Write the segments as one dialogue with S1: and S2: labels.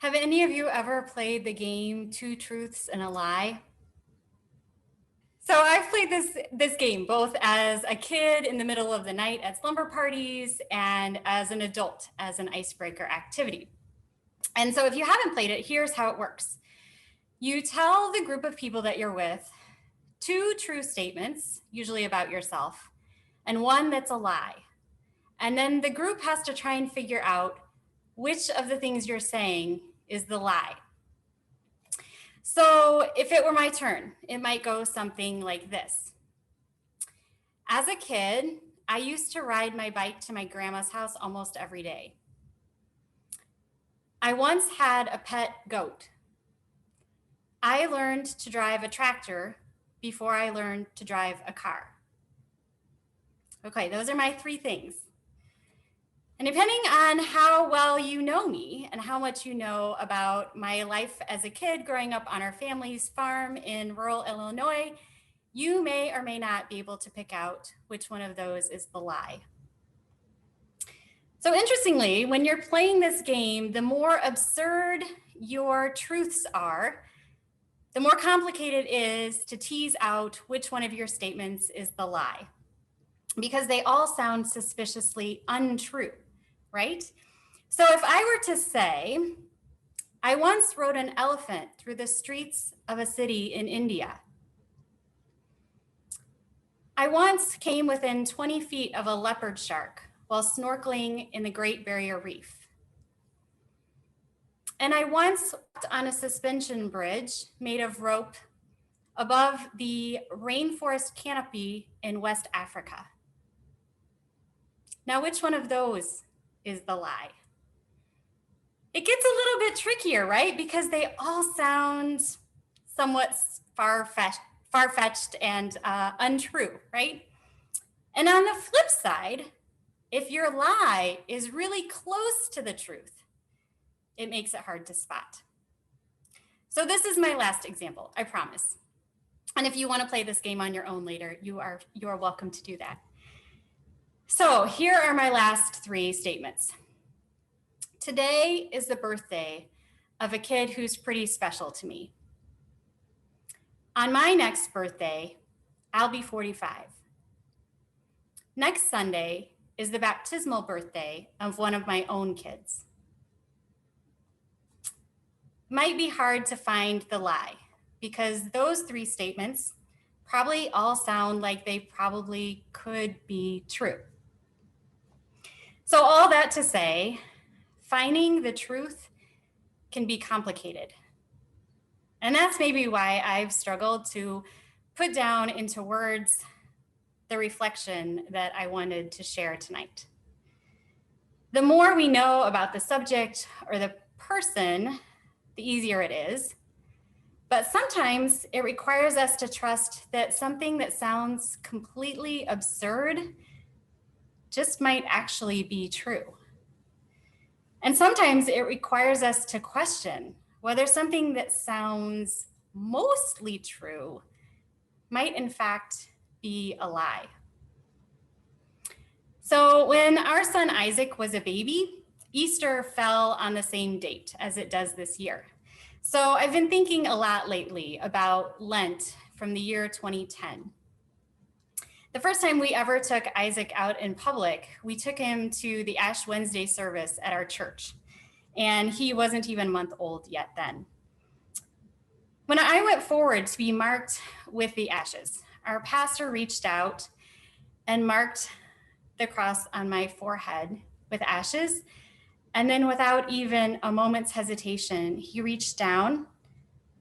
S1: Have any of you ever played the game Two Truths and a Lie? So I've played this game both as a kid in the middle of the night at slumber parties and as an adult as an icebreaker activity. And so if you haven't played it, here's how it works. You tell the group of people that you're with two true statements, usually about yourself, and one that's a lie. And then the group has to try and figure out which of the things you're saying is the lie. So if it were my turn, it might go something like this. As a kid, I used to ride my bike to my grandma's house almost every day. I once had a pet goat. I learned to drive a tractor before I learned to drive a car. Okay, those are my three things. And depending on how well you know me and how much you know about my life as a kid growing up on our family's farm in rural Illinois, you may or may not be able to pick out which one of those is the lie. So interestingly, when you're playing this game, the more absurd your truths are, the more complicated it is to tease out which one of your statements is the lie, because they all sound suspiciously untrue, right? So if I were to say, I once rode an elephant through the streets of a city in India. I once came within 20 feet of a leopard shark while snorkeling in the Great Barrier Reef. And I once walked on a suspension bridge made of rope above the rainforest canopy in West Africa. Now, which one of those is the lie? It gets a little bit trickier, right? Because they all sound somewhat far-fetched and untrue, right? And on the flip side, if your lie is really close to the truth, it makes it hard to spot. So this is my last example, I promise. And if you want to play this game on your own later, you are welcome to do that. So here are my last three statements. Today is the birthday of a kid who's pretty special to me. On my next birthday, I'll be 45. Next Sunday is the baptismal birthday of one of my own kids. Might be hard to find the lie because those three statements probably all sound like they probably could be true. So all that to say, finding the truth can be complicated. And that's maybe why I've struggled to put down into words the reflection that I wanted to share tonight. The more we know about the subject or the person, the easier it is. But sometimes it requires us to trust that something that sounds completely absurd just might actually be true. And sometimes it requires us to question whether something that sounds mostly true might in fact be a lie. So when our son Isaac was a baby, Easter fell on the same date as it does this year. So I've been thinking a lot lately about Lent from the year 2010. The first time we ever took Isaac out in public, we took him to the Ash Wednesday service at our church, and he wasn't even a month old yet then. When I went forward to be marked with the ashes, our pastor reached out and marked the cross on my forehead with ashes. And then without even a moment's hesitation, he reached down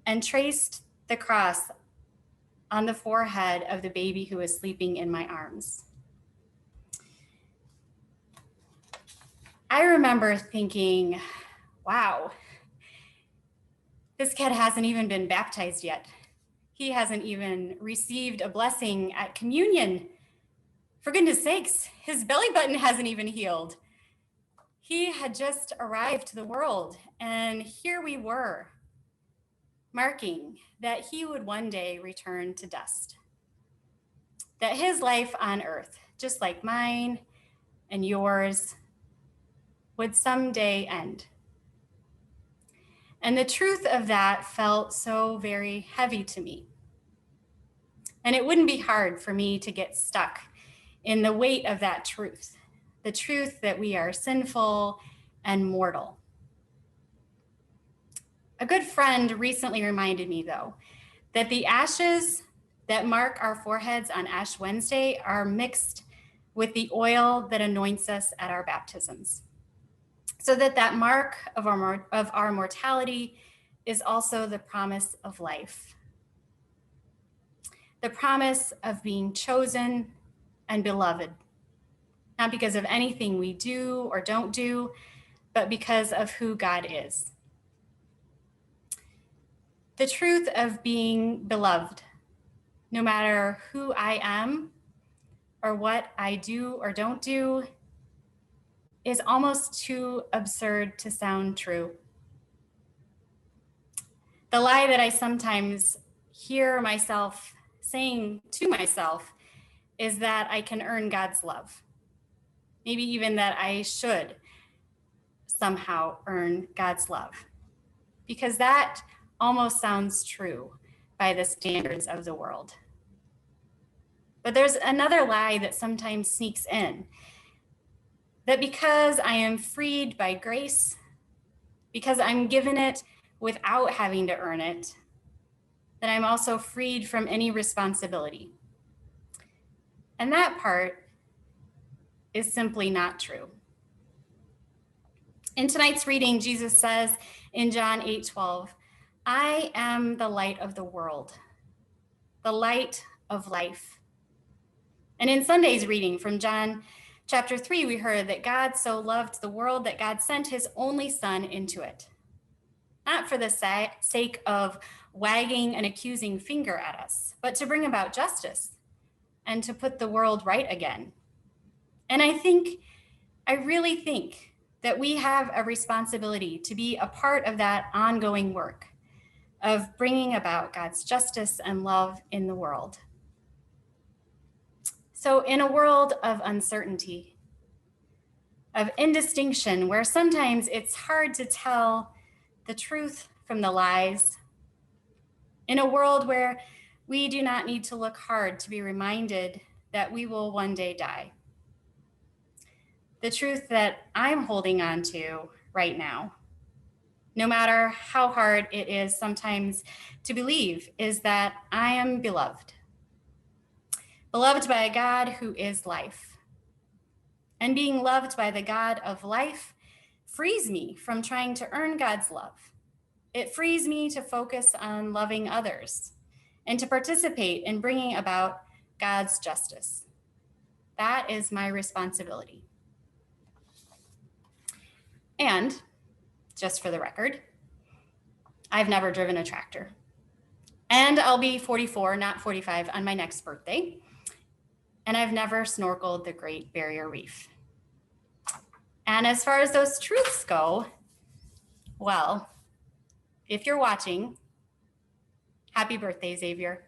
S1: and traced the cross on the forehead of the baby who was sleeping in my arms. I remember thinking, wow, this kid hasn't even been baptized yet. He hasn't even received a blessing at communion. For goodness sakes, his belly button hasn't even healed. He had just arrived to the world, and here we were, marking that he would one day return to dust. That his life on earth, just like mine and yours, would someday end. And the truth of that felt so very heavy to me. And it wouldn't be hard for me to get stuck in the weight of that truth, the truth that we are sinful and mortal. A good friend recently reminded me, though, that the ashes that mark our foreheads on Ash Wednesday are mixed with the oil that anoints us at our baptisms, so that mark of our mortality is also the promise of life, the promise of being chosen and beloved, not because of anything we do or don't do, but because of who God is. The truth of being beloved, no matter who I am or what I do or don't do, is almost too absurd to sound true. The lie that I sometimes hear myself saying to myself is that I can earn God's love. Maybe even that I should somehow earn God's love, because that almost sounds true by the standards of the world. But there's another lie that sometimes sneaks in, that because I am freed by grace, because I'm given it without having to earn it, that I'm also freed from any responsibility. And that part is simply not true. In tonight's reading, Jesus says in John 8:12, I am the light of the world, the light of life. And in Sunday's reading from John chapter 3, we heard that God so loved the world that God sent his only son into it, not for the sake of wagging an accusing finger at us, but to bring about justice and to put the world right again. And I really think that we have a responsibility to be a part of that ongoing work of bringing about God's justice and love in the world. So in a world of uncertainty, of indistinction, where sometimes it's hard to tell the truth from the lies, in a world where we do not need to look hard to be reminded that we will one day die, the truth that I'm holding on to right now, no matter how hard it is sometimes to believe, is that I am beloved. Beloved by a God who is life. And being loved by the God of life frees me from trying to earn God's love. It frees me to focus on loving others and to participate in bringing about God's justice. That is my responsibility. And just for the record, I've never driven a tractor. And I'll be 44, not 45, on my next birthday. And I've never snorkeled the Great Barrier Reef. And as far as those truths go, well, if you're watching, happy birthday, Xavier.